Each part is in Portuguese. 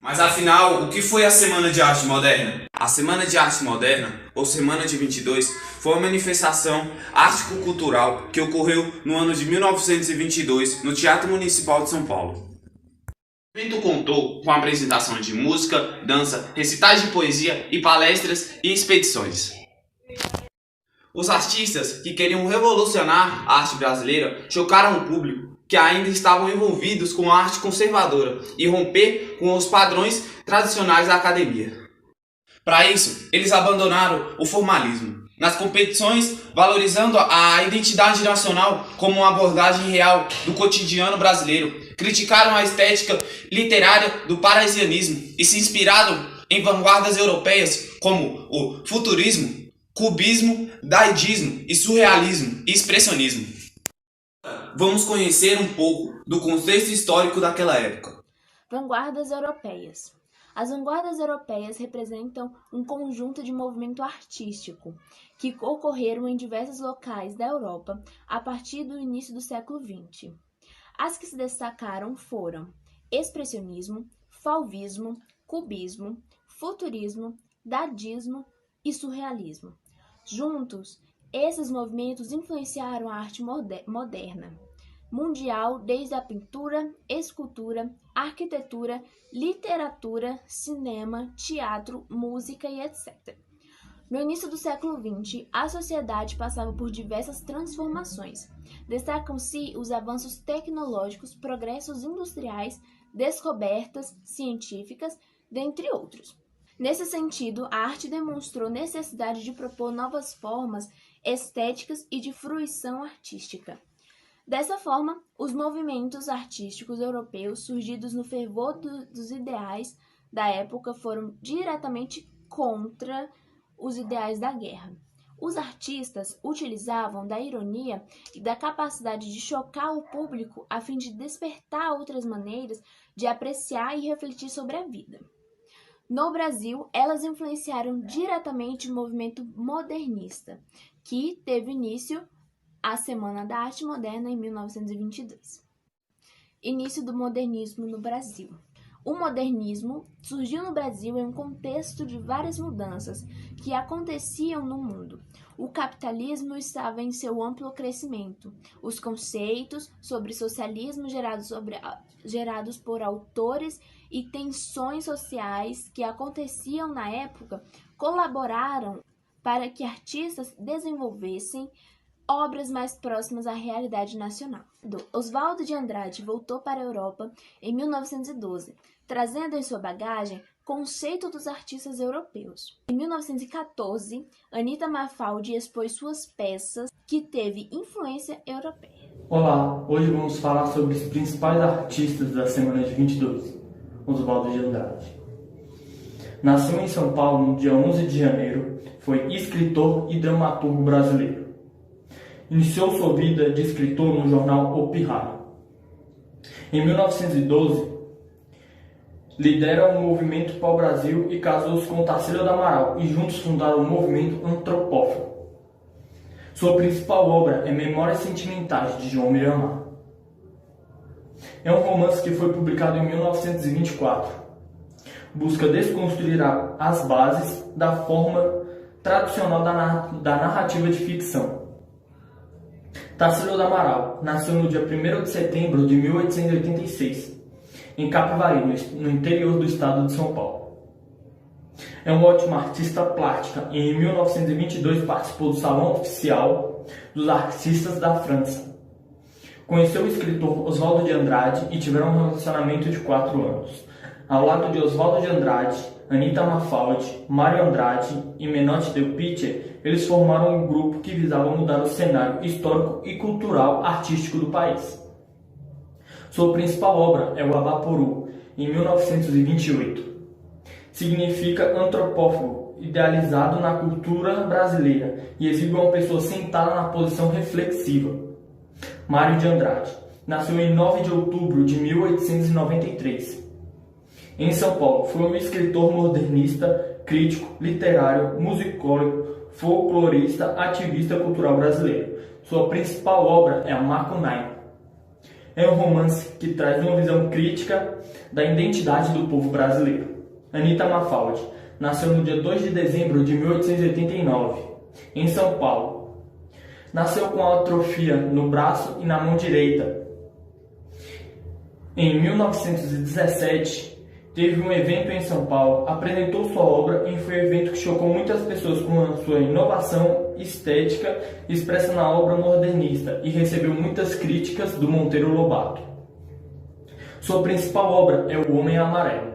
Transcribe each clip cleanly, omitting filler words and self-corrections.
Mas afinal, o que foi a Semana de Arte Moderna? A Semana de Arte Moderna, ou Semana de 22, foi uma manifestação ártico-cultural que ocorreu no ano de 1922 no Teatro Municipal de São Paulo. O evento contou com a apresentação de música, dança, recitais de poesia e palestras e expedições. Os artistas que queriam revolucionar a arte brasileira chocaram o público que ainda estavam envolvidos com a arte conservadora e romper com os padrões tradicionais da academia. Para isso, eles abandonaram o formalismo nas competições, valorizando a identidade nacional como uma abordagem real do cotidiano brasileiro. Criticaram a estética literária do parisianismo e se inspiraram em vanguardas europeias como o futurismo, cubismo, dadaísmo e surrealismo e expressionismo. Vamos conhecer um pouco do contexto histórico daquela época. Vanguardas europeias. As vanguardas europeias representam um conjunto de movimento artístico que ocorreram em diversos locais da Europa a partir do início do século XX. As que se destacaram foram expressionismo, fauvismo, cubismo, futurismo, dadaísmo e surrealismo. Juntos, esses movimentos influenciaram a arte moderna mundial desde a pintura, escultura, arquitetura, literatura, cinema, teatro, música e etc. No início do século XX, a sociedade passava por diversas transformações. Destacam-se os avanços tecnológicos, progressos industriais, descobertas científicas, dentre outros. Nesse sentido, a arte demonstrou necessidade de propor novas formas estéticas e de fruição artística. Dessa forma, os movimentos artísticos europeus surgidos no fervor dos ideais da época foram diretamente contra os ideais da guerra. Os artistas utilizavam da ironia e da capacidade de chocar o público a fim de despertar outras maneiras de apreciar e refletir sobre a vida. No Brasil, elas influenciaram diretamente o movimento modernista, que teve início a Semana da Arte Moderna em 1922. Início do modernismo no Brasil. O modernismo surgiu no Brasil em um contexto de várias mudanças que aconteciam no mundo. O capitalismo estava em seu amplo crescimento. Os conceitos sobre socialismo gerados por autores e tensões sociais que aconteciam na época colaboraram para que artistas desenvolvessem obras mais próximas à realidade nacional. Oswaldo de Andrade voltou para a Europa em 1912, trazendo em sua bagagem conceito dos artistas europeus. Em 1914, Anita Mafaldi expôs suas peças que teve influência europeia. Olá, hoje vamos falar sobre os principais artistas da Semana de 22, Oswaldo de Andrade. Nasceu em São Paulo no dia 11 de janeiro, foi escritor e dramaturgo brasileiro. Iniciou sua vida de escritor no jornal O Pirraia. Em 1912, lidera o movimento Pau-Brasil e casou-se com Tarsila do Amaral e juntos fundaram o movimento Antropófago. Sua principal obra é Memórias Sentimentais, de João Miramar. É um romance que foi publicado em 1924. Busca desconstruir as bases da forma tradicional da narrativa de ficção. Tarsila do Amaral nasceu no dia 1º de setembro de 1886, em Capivari, no interior do estado de São Paulo. É uma ótima artista plástica e em 1922 participou do Salão Oficial dos Artistas da França. Conheceu o escritor Oswaldo de Andrade e tiveram um relacionamento de 4 anos. Ao lado de Oswaldo de Andrade, Anita Mafaldi, Mário Andrade e Menotti Del Pice, eles formaram um grupo que visava mudar o cenário histórico e cultural artístico do país. Sua principal obra é o Abaporu, em 1928. Significa antropófago, idealizado na cultura brasileira e exibe uma pessoa sentada na posição reflexiva. Mário de Andrade nasceu em 9 de outubro de 1893. Em São Paulo, foi um escritor modernista, crítico, literário, musicólogo, folclorista, ativista cultural brasileiro. Sua principal obra é a Macunaíma. É um romance que traz uma visão crítica da identidade do povo brasileiro. Anita Mafaldi nasceu no dia 2 de dezembro de 1889, em São Paulo. Nasceu com atrofia no braço e na mão direita. Em 1917, teve um evento em São Paulo, apresentou sua obra e foi um evento que chocou muitas pessoas com a sua inovação estética expressa na obra modernista e recebeu muitas críticas do Monteiro Lobato. Sua principal obra é O Homem Amarelo.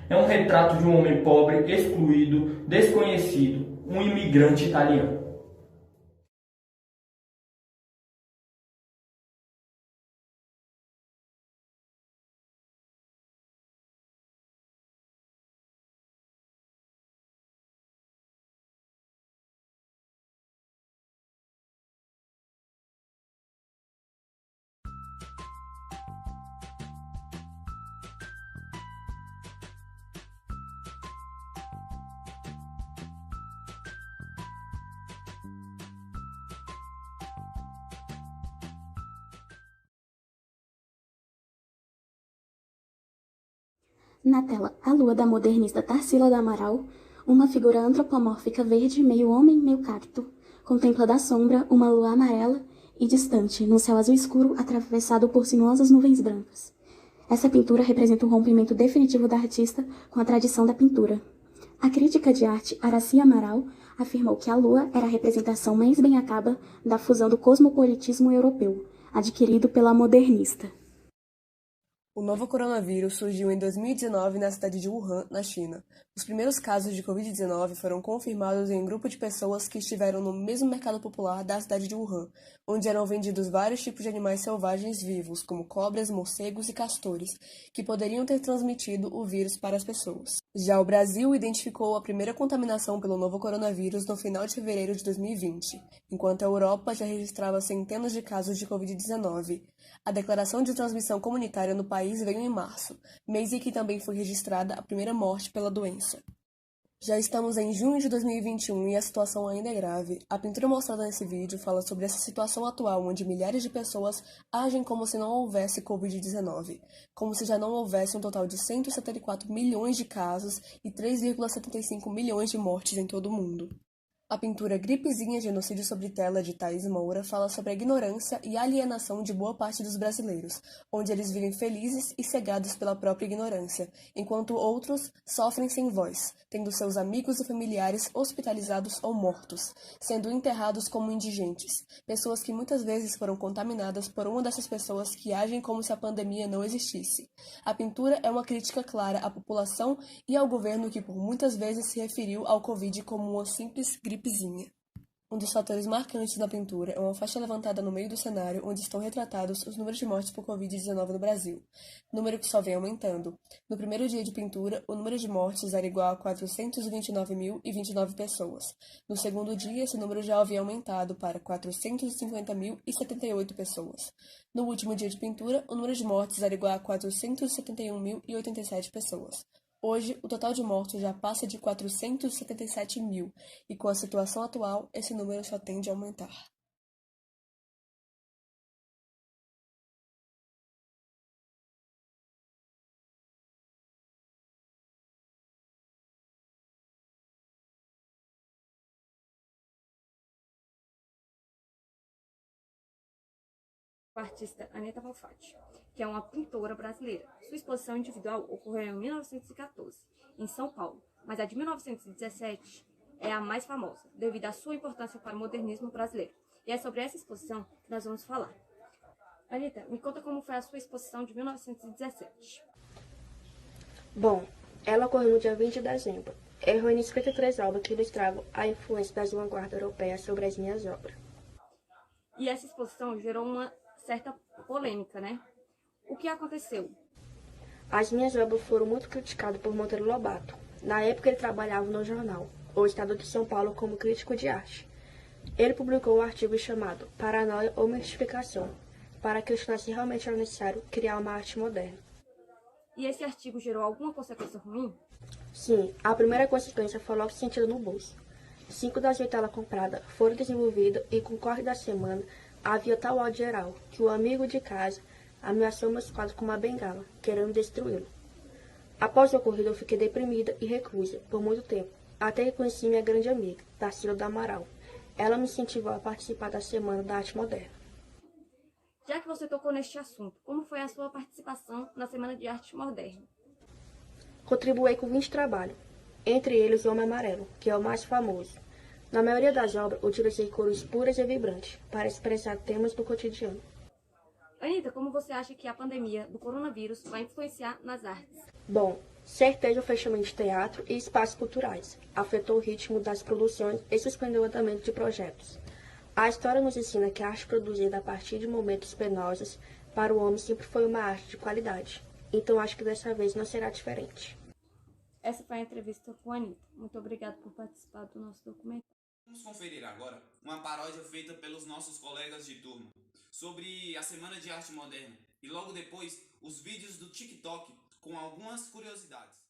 É um retrato de um homem pobre, excluído, desconhecido, um imigrante italiano. Na tela, a lua da modernista Tarsila do Amaral, uma figura antropomórfica verde, meio homem, meio cacto, contempla da sombra uma lua amarela e distante, num céu azul escuro atravessado por sinuosas nuvens brancas. Essa pintura representa o rompimento definitivo da artista com a tradição da pintura. A crítica de arte Araci Amaral afirmou que a lua era a representação mais bem acaba da fusão do cosmopolitismo europeu, adquirido pela modernista. O novo coronavírus surgiu em 2019 na cidade de Wuhan, na China. Os primeiros casos de Covid-19 foram confirmados em um grupo de pessoas que estiveram no mesmo mercado popular da cidade de Wuhan, onde eram vendidos vários tipos de animais selvagens vivos, como cobras, morcegos e castores, que poderiam ter transmitido o vírus para as pessoas. Já o Brasil identificou a primeira contaminação pelo novo coronavírus no final de fevereiro de 2020, enquanto a Europa já registrava centenas de casos de Covid-19. A declaração de transmissão comunitária no país veio em março, mês em que também foi registrada a primeira morte pela doença. Já estamos em junho de 2021 e a situação ainda é grave. A pintura mostrada nesse vídeo fala sobre essa situação atual onde milhares de pessoas agem como se não houvesse Covid-19, como se já não houvesse um total de 174 milhões de casos e 3,75 milhões de mortes em todo o mundo. A pintura Gripezinha, Genocídio sobre Tela, de Thaís Moura, fala sobre a ignorância e alienação de boa parte dos brasileiros, onde eles vivem felizes e cegados pela própria ignorância, enquanto outros sofrem sem voz, tendo seus amigos e familiares hospitalizados ou mortos, sendo enterrados como indigentes, pessoas que muitas vezes foram contaminadas por uma dessas pessoas que agem como se a pandemia não existisse. A pintura é uma crítica clara à população e ao governo que por muitas vezes se referiu ao Covid como uma simples gripezinha. Um dos fatores marcantes da pintura é uma faixa levantada no meio do cenário onde estão retratados os números de mortes por Covid-19 no Brasil, número que só vem aumentando. No primeiro dia de pintura, o número de mortes era igual a 429.029 pessoas. No segundo dia, esse número já havia aumentado para 450.078 pessoas. No último dia de pintura, o número de mortes era igual a 471.087 pessoas. Hoje, o total de mortos já passa de 477 mil, e com a situação atual, esse número só tende a aumentar. A artista Anita Malfatti, que é uma pintora brasileira. Sua exposição individual ocorreu em 1914, em São Paulo, mas a de 1917 é a mais famosa, devido à sua importância para o modernismo brasileiro. E é sobre essa exposição que nós vamos falar. Anita, me conta como foi a sua exposição de 1917. Bom, ela ocorreu no dia 20 de dezembro. Eu reuni 53 obras que ilustravam a influência das vanguardas europeias sobre as minhas obras. E essa exposição gerou uma certa polêmica, né? O que aconteceu? As minhas obras foram muito criticadas por Monteiro Lobato. Na época ele trabalhava no jornal O Estado de São Paulo como crítico de arte. Ele publicou um artigo chamado Paranoia ou Mistificação, para questionar se realmente era necessário criar uma arte moderna. E esse artigo gerou alguma consequência ruim? Sim, a primeira consequência foi logo sentida no bolso. 5 das 8 telas compradas foram desenvolvidas e com o corre da semana havia tal ódio geral que o amigo de casa ameaçou meus quadros com uma bengala, querendo destruí-lo. Após o ocorrido, eu fiquei deprimida e reclusa por muito tempo, até que conheci minha grande amiga, Tarsila do Amaral. Ela me incentivou a participar da Semana da Arte Moderna. Já que você tocou neste assunto, como foi a sua participação na Semana de Arte Moderna? Contribuí com 20 trabalhos, entre eles o Homem Amarelo, que é o mais famoso. Na maioria das obras, utilizei cores puras e vibrantes para expressar temas do cotidiano. Anitta, como você acha que a pandemia do coronavírus vai influenciar nas artes? Bom, certeza o fechamento de teatro e espaços culturais afetou o ritmo das produções e suspendeu o andamento de projetos. A história nos ensina que a arte produzida a partir de momentos penosos para o homem sempre foi uma arte de qualidade. Então acho que dessa vez não será diferente. Essa foi a entrevista com a Anitta. Muito obrigada por participar do nosso documentário. Vamos conferir agora uma paródia feita pelos nossos colegas de turma sobre a Semana de Arte Moderna e logo depois os vídeos do TikTok com algumas curiosidades.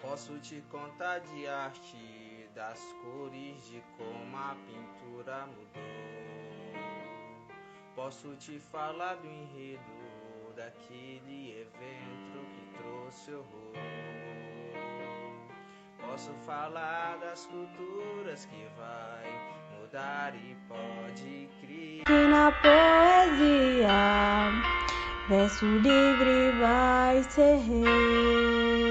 Posso te contar de arte, das cores, de como a pintura mudou. Posso te falar do enredo, daquele evento que trouxe horror. Posso falar das culturas que vai mudar e pode criar. Que na poesia, verso livre vai ser rei.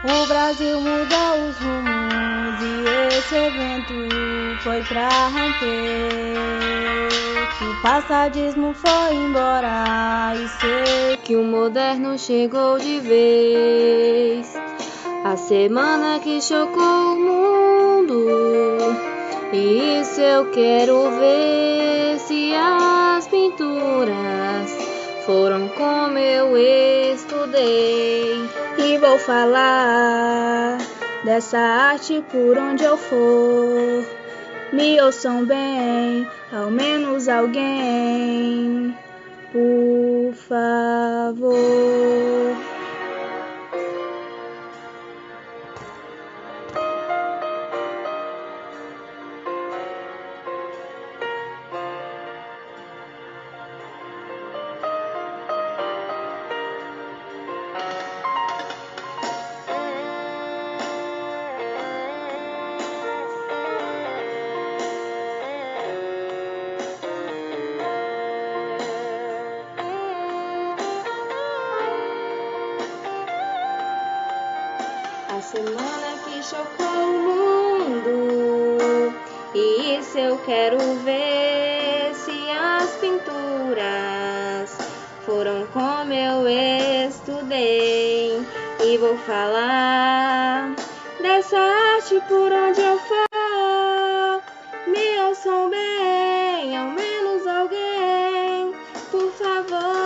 O Brasil mudou os rumos e esse evento foi pra romper. O passadismo foi embora e sei que o moderno chegou de vez. A semana que chocou o mundo, e isso eu quero ver. Se as pinturas foram como eu estudei, e vou falar dessa arte por onde eu for. Me ouçam bem, ao menos alguém, por favor. A semana que chocou o mundo, e isso eu quero ver. Se as pinturas foram como eu estudei, e vou falar dessa arte por onde eu for. Me ouçam bem, ao menos alguém, por favor.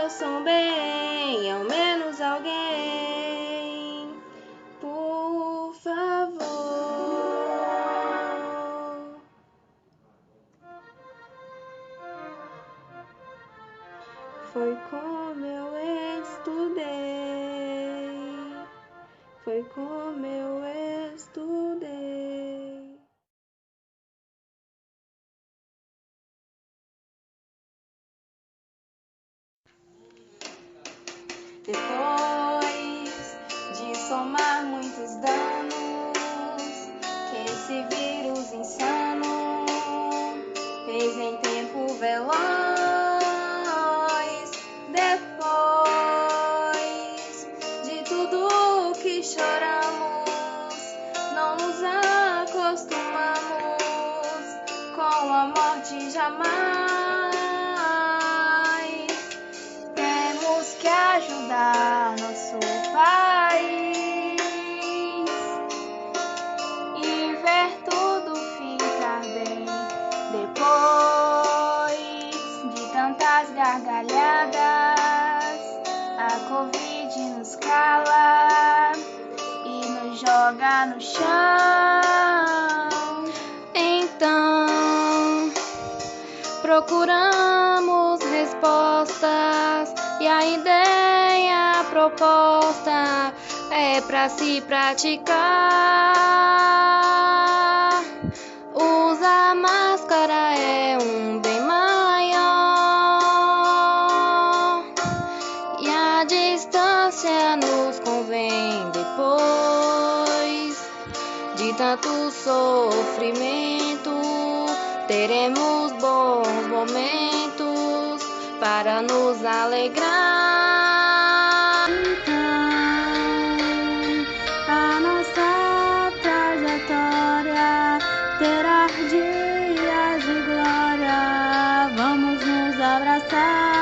Ouçam bem, ao menos alguém, por favor. Foi como eu estudei, foi como eu estudei. Depois de somar muitos danos que esse vírus insano fez em tempo veloz, depois de tudo que choramos, não nos acostumamos com a morte jamais. Ajudar nosso país e ver tudo ficar bem. Depois de tantas gargalhadas, a Covid nos cala e nos joga no chão. Então, procuramos respostas e a ideia proposta é pra se praticar. Usar máscara é um bem maior e a distância nos convém depois de tanto sofrimento. Teremos bons momentos para nos alegrar. Então, a nossa trajetória terá dias de glória. Vamos nos abraçar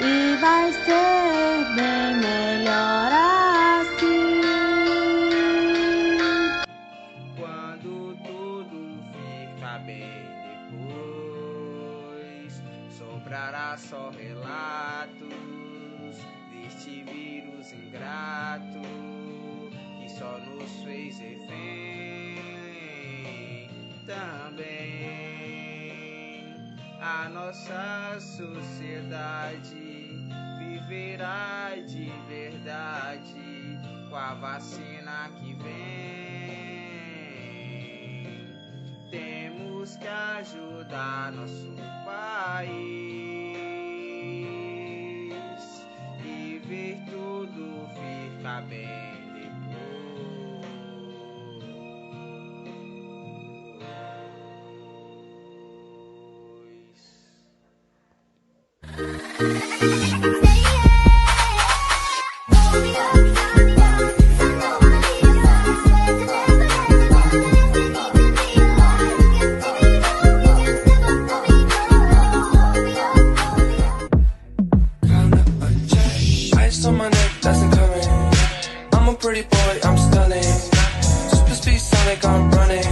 e vai ser bem melhor assim. Quando tudo ficar bem depois, sobrará só relatos deste vírus ingrato que só nos fez refém. Também a nossa sociedade viverá de verdade com a vacina que vem. Temos que ajudar nosso país e ver tudo ficar bem Ice on my neck, doesn't come in. I'm a pretty boy, I'm stunning. Super speed Sonic, I'm running.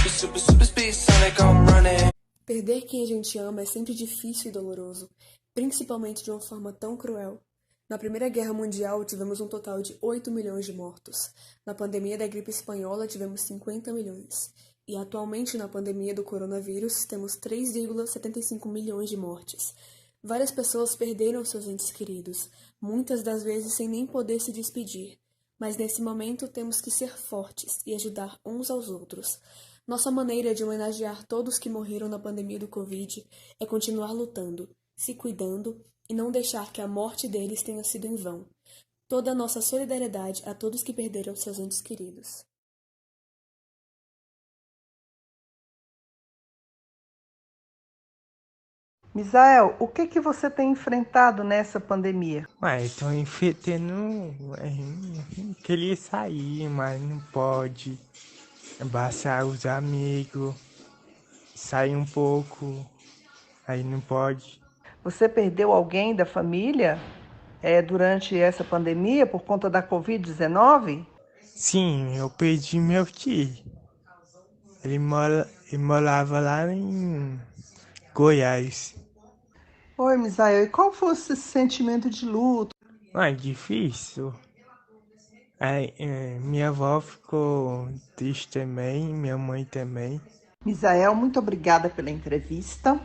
Super speed Sonic, I'm running. Perder quem a gente ama é sempre difícil e doloroso, principalmente de uma forma tão cruel. Na Primeira Guerra Mundial, tivemos um total de 8 milhões de mortos. Na pandemia da gripe espanhola, tivemos 50 milhões. E atualmente, na pandemia do coronavírus, temos 3,75 milhões de mortes. Várias pessoas perderam seus entes queridos, muitas das vezes sem nem poder se despedir. Mas nesse momento temos que ser fortes e ajudar uns aos outros. Nossa maneira de homenagear todos que morreram na pandemia do Covid é continuar lutando, se cuidando e não deixar que a morte deles tenha sido em vão. Toda a nossa solidariedade a todos que perderam seus entes queridos. Misael, o que você tem enfrentado nessa pandemia? Tô enfrentando. Queria sair, mas não pode. Basta os amigos. Sair um pouco. Aí não pode. Você perdeu alguém da família durante essa pandemia por conta da Covid-19? Sim, eu perdi meu tio. Ele morava lá em Goiás. Oi, Misael, e qual foi esse sentimento de luto? Difícil. Minha avó ficou triste também, minha mãe também. Misael, muito obrigada pela entrevista.